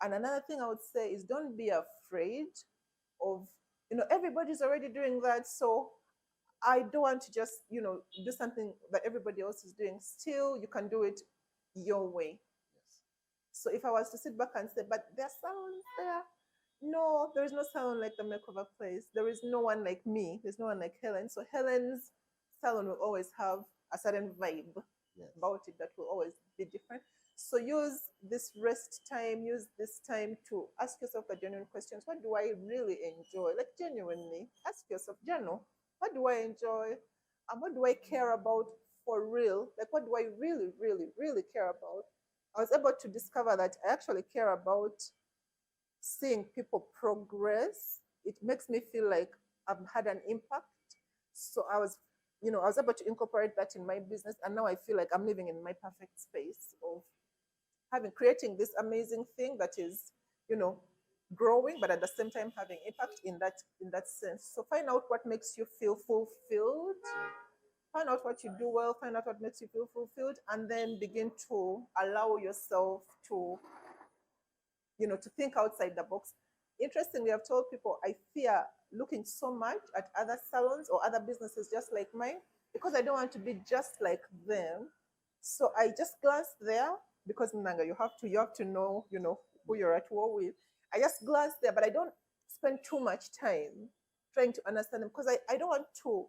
And another thing I would say is don't be afraid of, everybody's already doing that. So I don't want to just, do something that everybody else is doing. Still, you can do it your way. Yes. So if I was to sit back and say, but there's salons there. No, there is no salon like the makeover place. There is no one like me. There's no one like Helen. So Helen's salon will always have a certain vibe Yes. about it that will always be different. So use this rest time, use this time to ask yourself the genuine questions. What do I really enjoy? Like genuinely, ask yourself, Jano, what do I enjoy? And what do I care about for real? Like what do I really, really, really care about? I was able to discover that I actually care about seeing people progress. It makes me feel like I've had an impact. So I was able to incorporate that in my business, and now I feel like I'm living in my perfect space of creating this amazing thing that is, you know, growing, but at the same time having impact in that sense. So find out what makes you feel fulfilled. Find out what you do well. Find out what makes you feel fulfilled, and then begin to allow yourself to to think outside the box. Interestingly, I've told people I fear looking so much at other salons or other businesses just like mine because I don't want to be just like them. So I just glance there because Nanga, you have to know, who you're at war with. I just glance there, but I don't spend too much time trying to understand them because I don't want to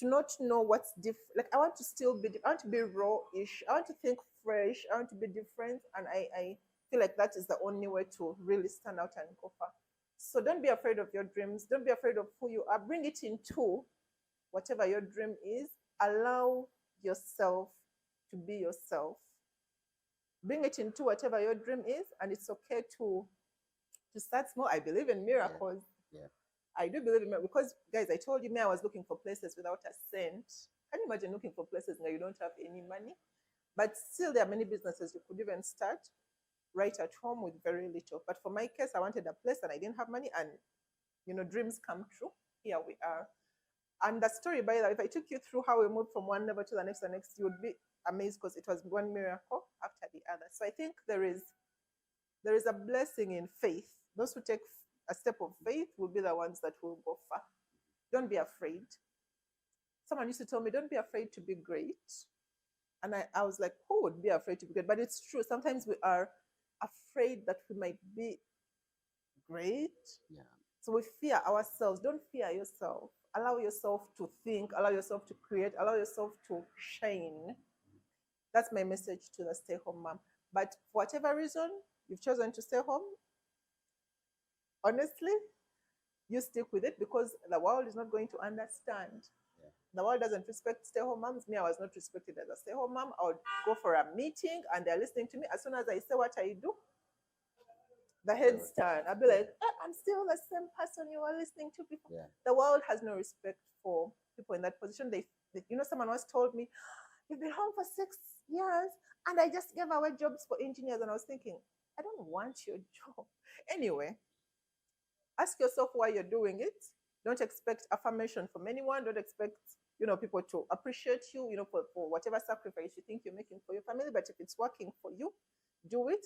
not know what's different. Like I want to still be, I want to be raw-ish. I want to think fresh. I want to be different, and I feel like that is the only way to really stand out and go far. So don't be afraid of your dreams. Don't be afraid of who you are. Bring it into whatever your dream is. Allow yourself to be yourself. Bring it into whatever your dream is, and it's okay to start small. I believe in Yeah. miracles. Yeah. I do believe in miracles because, guys, I told you, me, I was looking for places without a cent. Can you imagine looking for places where you don't have any money? But still, there are many businesses you could even start right at home with very little. But for my case, I wanted a place and I didn't have money, and dreams come true. Here we are. And the story, by the way, if I took you through how we moved from one level to the next, you would be amazed because it was one miracle after the other. So I think there is a blessing in faith. Those who take a step of faith will be the ones that will go far. Don't be afraid. Someone used to tell me, don't be afraid to be great. And I was like, who would be afraid to be great? But it's true. Sometimes we are afraid that we might be great. Yeah. So we fear ourselves. Don't fear yourself. Allow yourself to think, allow yourself to create, allow yourself to shine. That's my message to the stay home mom. But for whatever reason, you've chosen to stay home, honestly, you stick with it because the world is not going to understand. Yeah. The world doesn't respect stay home moms. Me, I was not respected as a stay home mom. I would go for a meeting and they're listening to me. As soon as I say what I do, the Sure. heads turn. I'll be Yeah. like, I'm still the same person you were listening to before. Yeah. The world has no respect for people in that position. Someone once told me, you've been home for 6 years and I just gave away jobs for engineers. And I was thinking, I don't want your job. Anyway, ask yourself why you're doing it. Don't expect affirmation from anyone. Don't expect people to appreciate you, for whatever sacrifice you think you're making for your family. But if it's working for you, do it.